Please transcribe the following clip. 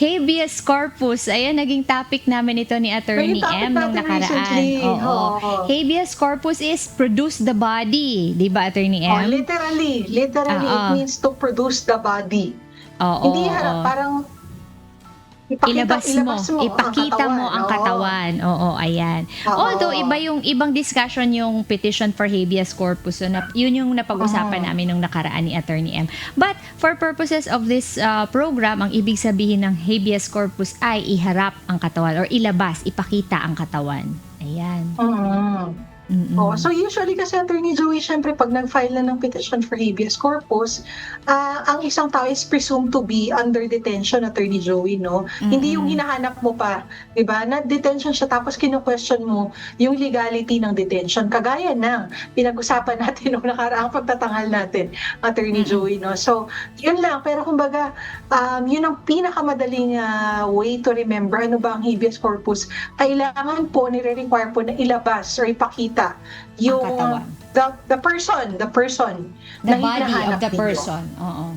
Habeas corpus, ayan, naging topic namin ito ni Attorney Naging topic M nung natin nakaraan. recently. Oo. Oo. Habeas corpus is produce the body, di ba, Attorney Oh, M? literally, it Oo. means to produce the body. Oo, Hindi oo. parang Ilabas mo, ipakita mo ang katawan. Oo, ayan. Oo. Although iba yung ibang discussion yung petition for habeas corpus, so yun yung napag-usapan namin nung nakaraan ni Attorney M. But for purposes of this program, ang ibig sabihin ng habeas corpus ay iharap ang katawan or ilabas, ipakita ang katawan. Ayan. Oh, so usually kasi Attorney Joey, syempre pag nag-file na ng petition for habeas corpus, ang isang tao is presumed to be under detention, Attorney Joey, no? Hindi yung hinahanap mo pa, 'di ba? Na detention siya tapos kino-question mo yung legality ng detention. Kagaya ng pinag-usapan natin nung nakaraang pagtatanghal natin, Attorney Joey, no? So, yun lang, pero kumbaga, yun ang pinakamadaling way to remember ano ba ang habeas corpus. Kailangan po, nire-require po na ilabas or ipakita yung katawan. the person The na body hinahanap of the ninyo. person. Oo.